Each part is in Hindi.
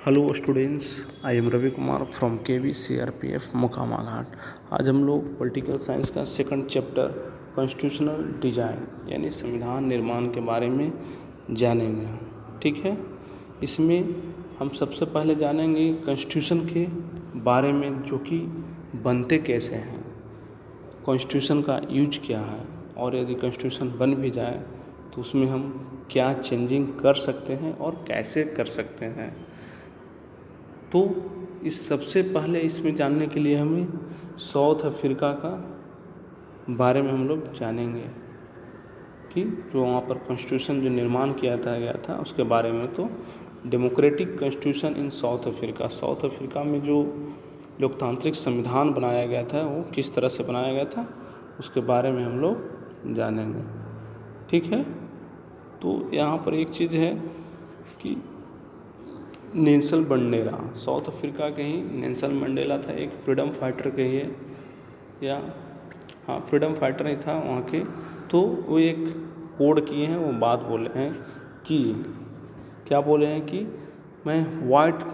Hello students, I am Ravi Kumar from KVCRPF Mokama Ghat. आज हम लोग पॉलिटिकल साइंस का सेकंड चैप्टर कॉन्स्टिट्यूशनल डिजाइन यानी संविधान निर्माण के बारे में जानेंगे। ठीक है, इसमें हम सबसे पहले जानेंगे कॉन्स्टिट्यूशन के बारे में, जो कि बनते कैसे हैं, कॉन्स्टिट्यूशन का यूज क्या है, और यदि कॉन्स्टिट्यूशन बन भी जाए तो उसमें हम क्या चेंजिंग कर सकते हैं और कैसे कर सकते हैं। तो इस सबसे पहले इसमें जानने के लिए हमें साउथ अफ्रीका का बारे में हम लोग जानेंगे कि जो वहाँ पर कॉन्स्टिट्यूशन जो निर्माण किया गया था उसके बारे में। तो democratic constitution in south Africa, south Africa में जो लोकतांत्रिक संविधान बनाया गया था वो किस तरह से बनाया गया था उसके बारे में हम लोग जानेंगे। ठीक है, तो यहाँ पर एक चीज़ है कि नेल्सन मंडेला, साउथ अफ्रीका के ही नेल्सन मंडेला था, एक फ्रीडम फाइटर कहिए या हाँ फ्रीडम फाइटर ही था वहाँ के। तो वो एक कोड किए हैं, वो बात बोले हैं कि क्या बोले हैं कि मैं वाइट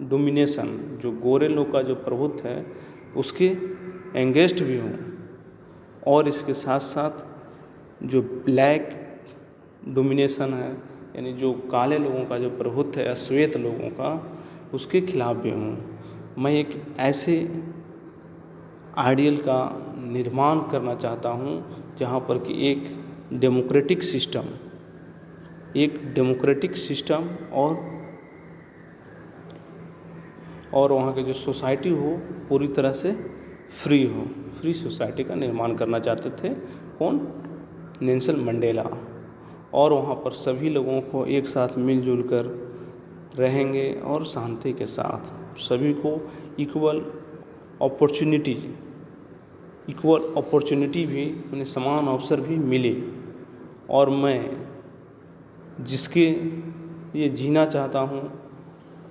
डोमिनेशन, जो गोरे लोग का जो प्रभुत्व है उसके एंगेस्ट भी हूँ, और इसके साथ साथ जो ब्लैक डोमिनेशन है यानी जो काले लोगों का जो प्रभुत्व है, श्वेत लोगों का, उसके खिलाफ भी हूँ। मैं एक ऐसे आइडियल का निर्माण करना चाहता हूँ जहाँ पर कि एक डेमोक्रेटिक सिस्टम और वहाँ के जो सोसाइटी हो पूरी तरह से फ्री सोसाइटी का निर्माण करना चाहते थे। कौन? Nelson Mandela. और वहाँ पर सभी लोगों को एक साथ मिलजुल कर रहेंगे और शांति के साथ सभी को इक्वल अपॉर्चुनिटी भी, उन्हें समान अवसर भी मिले, और मैं जिसके लिए जीना चाहता हूँ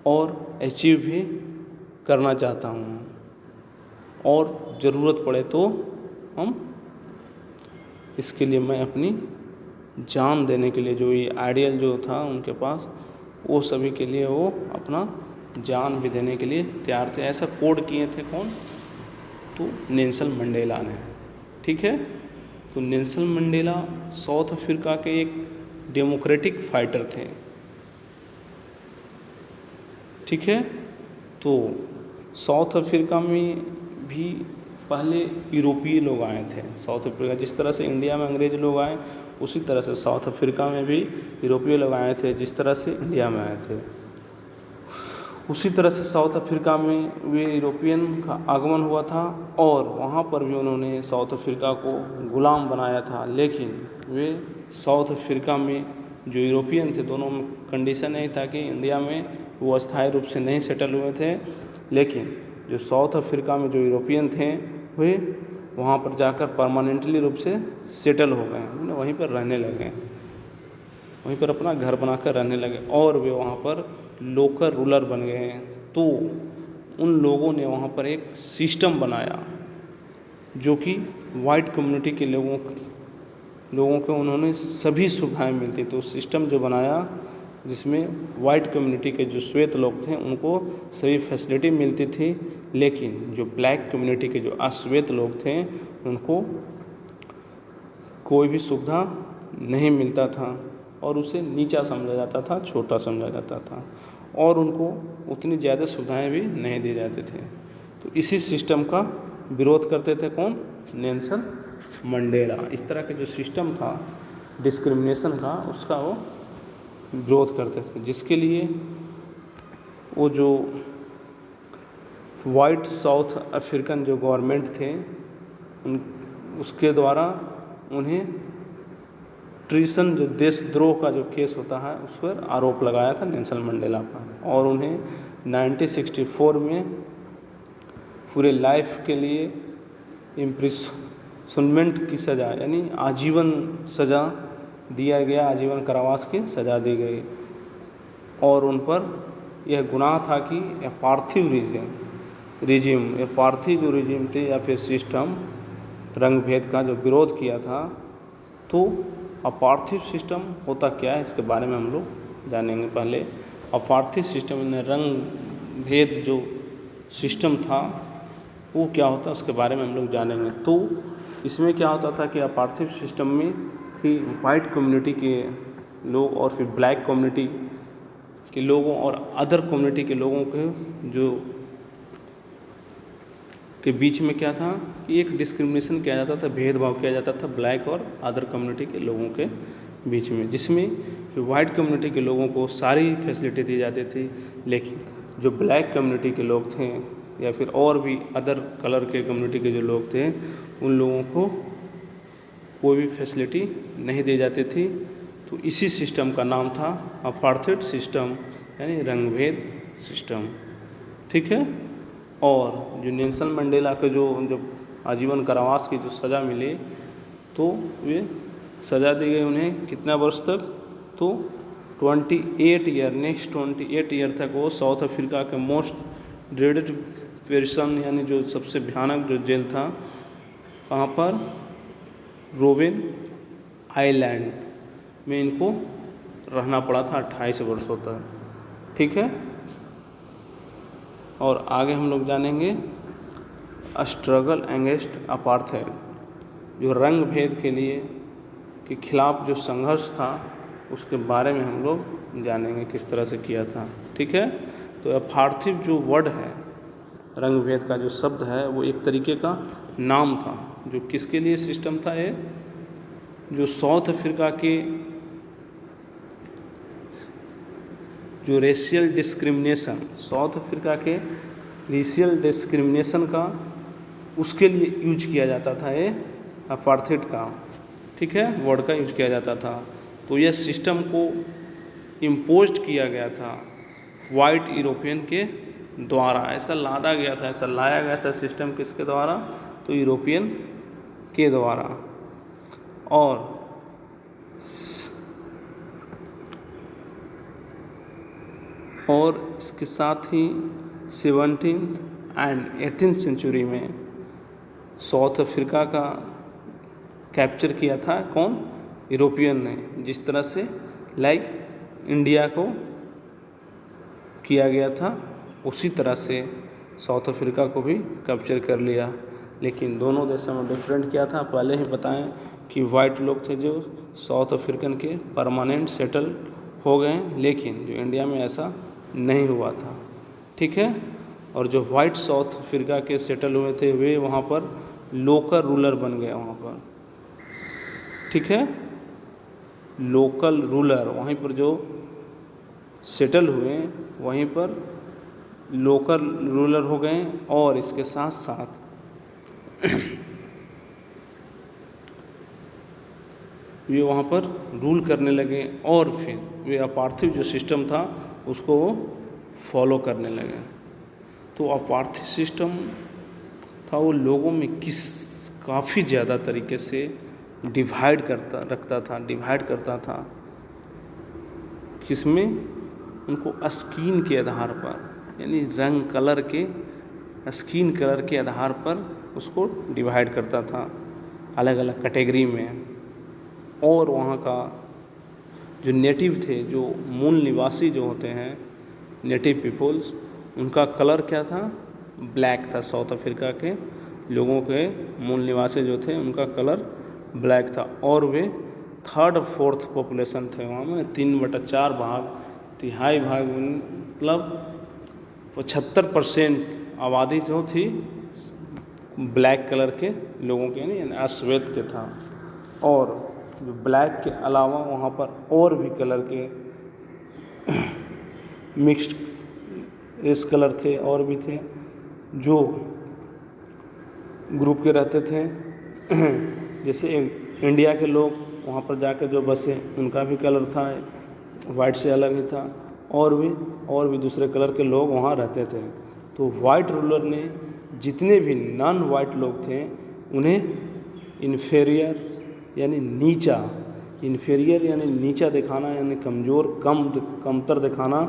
और अचीव भी करना चाहता हूँ, और ज़रूरत पड़े तो हम इसके लिए मैं अपनी जान देने के लिए, जो ये आइडियल जो था उनके पास, वो सभी के लिए वो अपना जान भी देने के लिए तैयार थे। ऐसा कोड किए थे कौन? तो नेल्सन मंडेला ने। ठीक है, तो नेल्सन मंडेला साउथ अफ्रीका के एक डेमोक्रेटिक फाइटर थे। ठीक है, तो साउथ अफ्रीका में भी पहले यूरोपीय लोग आए थे। साउथ अफ्रीका, जिस तरह से इंडिया में अंग्रेज लोग आए उसी तरह से साउथ अफ्रीका में भी यूरोपीय लोग आए थे, जिस तरह से इंडिया में आए थे उसी तरह से साउथ अफ्रीका में वे यूरोपियन का आगमन हुआ था, और वहाँ पर भी उन्होंने साउथ अफ्रीका को गुलाम बनाया था। लेकिन वे साउथ अफ्रीका में जो यूरोपियन थे, दोनों में कंडीशन यही था कि इंडिया में वो अस्थायी रूप से नहीं सेटल हुए थे, लेकिन जो साउथ अफ्रीका में जो यूरोपियन थे वे वहाँ पर जाकर परमानेंटली रूप से सेटल हो गए, वहीं पर रहने लगे, वहीं पर अपना घर बनाकर रहने लगे, और वे वहाँ पर लोकल रूलर बन गए हैं। तो उन लोगों ने वहाँ पर एक सिस्टम बनाया जो कि वाइट कम्युनिटी के लोगों को उन्होंने सभी सुविधाएं मिलती। तो सिस्टम जो बनाया जिसमें वाइट कम्युनिटी के जो श्वेत लोग थे उनको सभी फैसिलिटी मिलती थी, लेकिन जो ब्लैक कम्युनिटी के जो अश्वेत लोग थे उनको कोई भी सुविधा नहीं मिलता था, और उसे नीचा समझा जाता था, छोटा समझा जाता था, और उनको उतनी ज़्यादा सुविधाएं भी नहीं दी जाते थे। तो इसी सिस्टम का विरोध करते थे कौन? Nelson Mandela. इस तरह के जो सिस्टम था डिस्क्रिमिनेशन का, उसका वो विरोध करते थे, जिसके लिए वो जो वाइट साउथ अफ्रीकन जो गवर्नमेंट थे उसके द्वारा उन्हें ट्रीसन, जो देशद्रोह का जो केस होता है, उस पर आरोप लगाया था नेल्सन मंडेला पर, और उन्हें 1964 में पूरे लाइफ के लिए इम्प्रिजनमेंट की सज़ा यानी आजीवन सज़ा दिया गया, आजीवन कारावास की सज़ा दी गई, और उन पर यह गुनाह था कि पार्थिव रिजिम जो रिजिम थे या फिर सिस्टम, रंग भेद का जो विरोध किया था। तो अपार्थिव सिस्टम होता क्या है इसके बारे में हम लोग जानेंगे। पहले अपार्थिव सिस्टम में रंग भेद जो सिस्टम था वो क्या होता है उसके बारे में हम लोग जानेंगे। तो इसमें क्या होता था कि अपार्थिव सिस्टम में कि वाइट कम्युनिटी के लोग और फिर ब्लैक कम्युनिटी के लोगों और अदर कम्युनिटी के लोगों के जो के बीच में क्या था कि एक डिस्क्रिमिनेशन किया जाता था, भेदभाव किया जाता था ब्लैक और अदर कम्युनिटी के लोगों के बीच में, जिसमें वाइट कम्युनिटी के लोगों को सारी फैसिलिटी दी जाती थी, लेकिन जो ब्लैक कम्युनिटी के लोग थे या फिर और भी अदर कलर के कम्युनिटी के जो लोग थे उन लोगों को कोई भी फैसिलिटी नहीं दी जाती थी। तो इसी सिस्टम का नाम था अपार्थाइड सिस्टम यानी रंगभेद सिस्टम। ठीक है। और जो नेल्सन मंडेला के जो आजीवन कारावास की जो सज़ा मिली तो वे सज़ा दी गई उन्हें कितना वर्ष तक, तो 28 ईयर, नेक्स्ट 28 ईयर तक वो साउथ अफ्रीका के मोस्ट ड्रेडेड प्रिजन यानी जो सबसे भयानक जो जेल था वहाँ पर रोबिन आइलैंड में इनको रहना पड़ा था 28 वर्षों तक। ठीक है। और आगे हम लोग जानेंगे स्ट्रगल अगेंस्ट अपार्थाइड, जो रंग भेद के लिए के खिलाफ जो संघर्ष था उसके बारे में हम लोग जानेंगे किस तरह से किया था। ठीक है। तो अपार्थिव जो वर्ड है, रंग भेद का जो शब्द है, वो एक तरीके का नाम था जो किसके लिए सिस्टम था, ये जो साउथ अफ्रीका के जो रेशियल डिस्क्रिमिनेशन, साउथ अफ्रीका के रेशियल डिस्क्रिमिनेशन का उसके लिए यूज किया जाता था ये अपार्थाइड का। ठीक है, वर्ड का यूज किया जाता था। तो यह सिस्टम को इम्पोज्ड किया गया था वाइट यूरोपियन के द्वारा, ऐसा लादा गया था, ऐसा लाया गया था सिस्टम किसके द्वारा, तो यूरोपियन के द्वारा। और इसके साथ ही 17th एंड 18th सेंचुरी में साउथ अफ्रीका का कैप्चर किया था कौन, यूरोपियन ने, जिस तरह से लाइक इंडिया को किया गया था उसी तरह से साउथ अफ्रीका को भी कैप्चर कर लिया। लेकिन दोनों देशों में डिफरेंट क्या था, पहले ही बताएं कि वाइट लोग थे जो साउथ अफ्रीकन के परमानेंट सेटल हो गए, लेकिन जो इंडिया में ऐसा नहीं हुआ था। ठीक है। और जो वाइट साउथ अफ्रीका के सेटल हुए थे वे वहाँ पर लोकल रूलर बन गए वहाँ पर। ठीक है, लोकल रूलर, वहीं पर जो सेटल हुए वहीं पर लोकल रूलर हो गए और इसके साथ साथ वे वहाँ पर रूल करने लगे और फिर वे अपार्थिव जो सिस्टम था उसको वो फॉलो करने लगे। तो अपार्थिव सिस्टम था वो लोगों में काफ़ी ज़्यादा तरीके से डिवाइड करता था किसमें, उनको स्किन के आधार पर, यानी रंग कलर के, स्किन कलर के आधार पर उसको डिवाइड करता था अलग अलग कैटेगरी में। और वहाँ का जो नेटिव थे, जो मूल निवासी जो होते हैं नेटिव पीपल्स, उनका कलर क्या था, ब्लैक था। साउथ अफ्रीका के लोगों के मूल निवासी जो थे उनका कलर ब्लैक था और वे 3/4 पॉपुलेशन थे वहाँ में, 3/4 भाग, तिहाई भाग, मतलब 75% आबादी जो थी ब्लैक कलर के लोगों के यानी अश्वेत के था। और जो ब्लैक के अलावा वहाँ पर और भी कलर के मिक्स्ड रेस कलर थे और भी थे जो ग्रुप के रहते थे। जैसे इंडिया के लोग वहाँ पर जाकर जो बसे उनका भी कलर था वाइट से अलग ही था, और भी दूसरे कलर के लोग वहाँ रहते थे। तो वाइट रूलर ने जितने भी नॉन वाइट लोग थे उन्हें इन्फीरियर यानी नीचा दिखाना, यानी कमज़ोर, कमतर दिखाना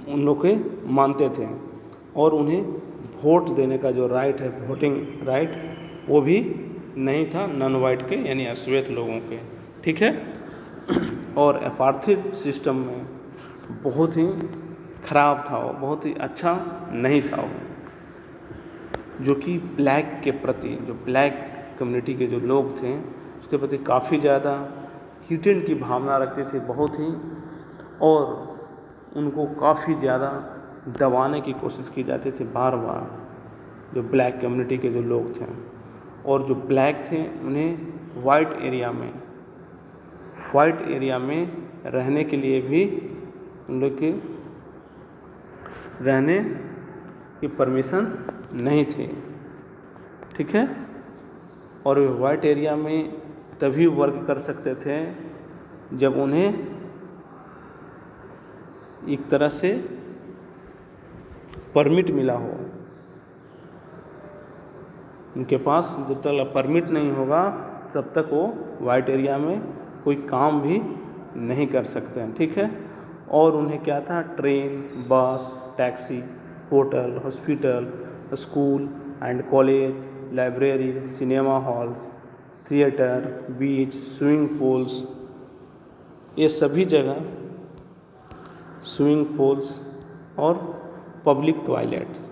उन लोग के मानते थे। और उन्हें वोट देने का जो राइट है, वोटिंग राइट, वो भी नहीं था नॉन वाइट के यानी अश्वेत लोगों के। ठीक है। और अपार्थिव सिस्टम में बहुत ही ख़राब था, वो बहुत ही अच्छा नहीं था वो, जो कि ब्लैक के प्रति, जो ब्लैक कम्युनिटी के जो लोग थे उसके प्रति काफ़ी ज़्यादा हीटेड की भावना रखते थे बहुत ही, और उनको काफ़ी ज़्यादा दबाने की कोशिश की जाती थी बार बार, जो ब्लैक कम्युनिटी के जो लोग थे। और जो ब्लैक थे उन्हें वाइट एरिया में रहने के लिए भी उन लोग के रहने की परमिशन नहीं थी, ठीक है। और वे वाइट एरिया में तभी वर्क कर सकते थे जब उन्हें एक तरह से परमिट मिला हो। उनके पास जब तक परमिट नहीं होगा तब तक वो वाइट एरिया में कोई काम भी नहीं कर सकते हैं, ठीक है। और उन्हें क्या था, ट्रेन, बस, taxi, hotel, hospital, school and college, library, cinema halls, theatre, beach, swimming pools, ये सभी जगह, स्विमिंग पूल्स और पब्लिक टॉयलेट्स,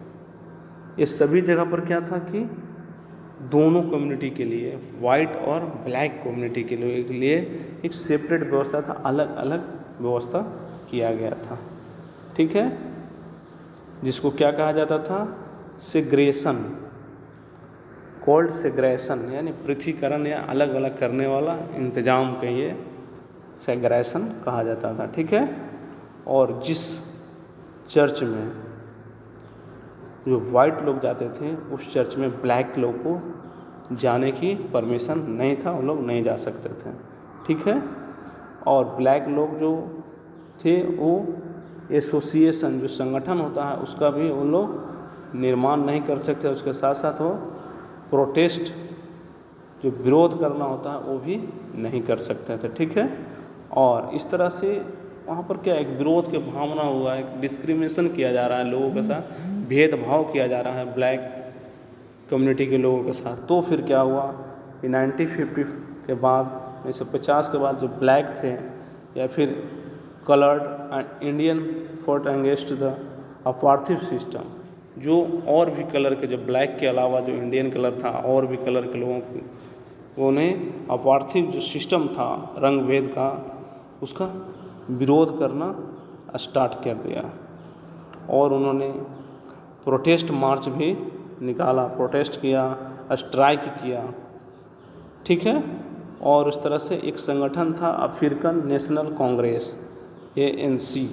ये सभी जगह पर क्या था कि दोनों कम्युनिटी के लिए, वाइट और ब्लैक कम्युनिटी के लिए एक सेपरेट व्यवस्था था, अलग अलग व्यवस्था किया गया था, ठीक है। जिसको क्या कहा जाता था, सेग्रेशन, कोल्ड सेग्रेशन, यानी पृथकीकरण या अलग अलग करने वाला इंतजाम कहिए, सेग्रेशन कहा जाता था, ठीक है। और जिस चर्च में जो वाइट लोग जाते थे उस चर्च में ब्लैक लोग को जाने की परमिशन नहीं था, वो लोग नहीं जा सकते थे, ठीक है। और ब्लैक लोग जो थे वो एसोसिएशन, जो संगठन होता है, उसका भी वो लोग निर्माण नहीं कर सकते। उसके साथ साथ वो प्रोटेस्ट, जो विरोध करना होता है, वो भी नहीं कर सकते थे, ठीक है। और इस तरह से वहाँ पर क्या एक विरोध की भावना हुआ, एक डिस्क्रिमिनेशन किया जा रहा है लोगों के साथ, भेदभाव किया जा रहा है ब्लैक कम्युनिटी के लोगों के साथ। तो फिर क्या हुआ कि 1950 के बाद, 1950 के बाद जो ब्लैक थे या फिर coloured and Indian fought against the apartheid system, जो और भी कलर के, जो ब्लैक के अलावा जो इंडियन कलर था और भी कलर के लोगों को, उन्हें अपार्थिव जो सिस्टम था रंग भेद का, उसका विरोध करना स्टार्ट कर दिया। और उन्होंने प्रोटेस्ट मार्च भी निकाला, प्रोटेस्ट किया, स्ट्राइक किया, ठीक है। और उस तरह से एक संगठन था अफ्रीकन नेशनल कांग्रेस, ANC,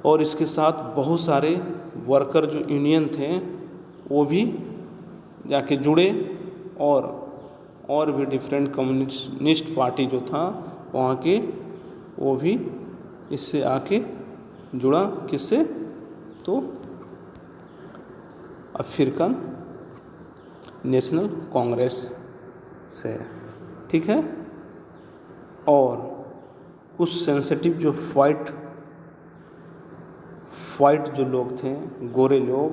और इसके साथ बहुत सारे वर्कर जो यूनियन थे वो भी जाके जुड़े, और भी डिफरेंट कम्युनिस्ट पार्टी जो था वहाँ के, वो भी इससे आके जुड़ा, किससे, तो अफ्रीकन नेशनल कांग्रेस से, ठीक है। और कुछ सेंसिटिव जो वाइट जो लोग थे, गोरे लोग,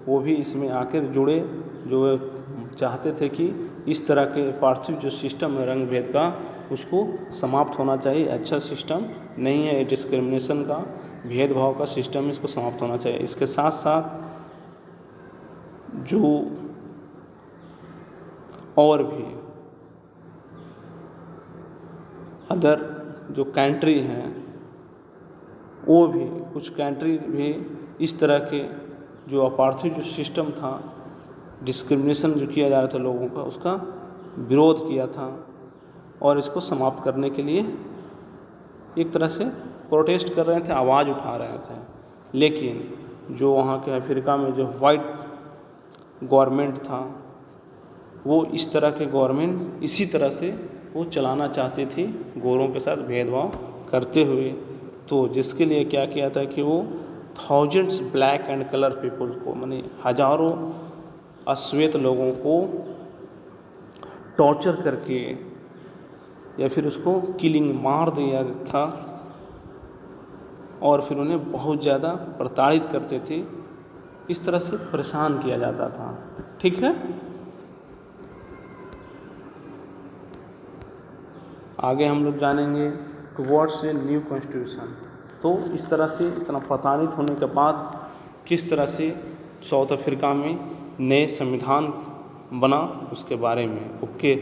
वो भी इसमें आकर जुड़े, जो चाहते थे कि इस तरह के पार्थिव जो सिस्टम है रंग भेद का, उसको समाप्त होना चाहिए। अच्छा सिस्टम नहीं है, डिस्क्रिमिनेशन का, भेदभाव का सिस्टम, इसको समाप्त होना चाहिए। इसके साथ साथ जो और भी अदर जो कंट्री हैं, वो भी कुछ कंट्री भी इस तरह के जो अपार्थिव जो सिस्टम था, डिस्क्रिमिनेशन जो किया जा रहा था लोगों का, उसका विरोध किया था और इसको समाप्त करने के लिए एक तरह से प्रोटेस्ट कर रहे थे, आवाज़ उठा रहे थे। लेकिन जो वहाँ के अफ्रीका में जो वाइट गवर्नमेंट था, वो इस तरह के गवर्नमेंट इसी तरह से वो चलाना चाहती थी, गोरों के साथ भेदभाव करते हुए। तो जिसके लिए क्या किया था कि वो thousands black and colour peoples को, माने हजारों अश्वेत लोगों को टॉर्चर करके या फिर उसको किलिंग, मार दिया था, और फिर उन्हें बहुत ज़्यादा प्रताड़ित करते थे। इस तरह से परेशान किया जाता था, ठीक है। आगे हम लोग जानेंगे टुवर्ड्स ए न्यू कॉन्स्टिट्यूशन। तो इस तरह से इतना प्रताड़ित होने के बाद किस तरह से साउथ अफ्रीका में नए संविधान बना उसके बारे में। ओके।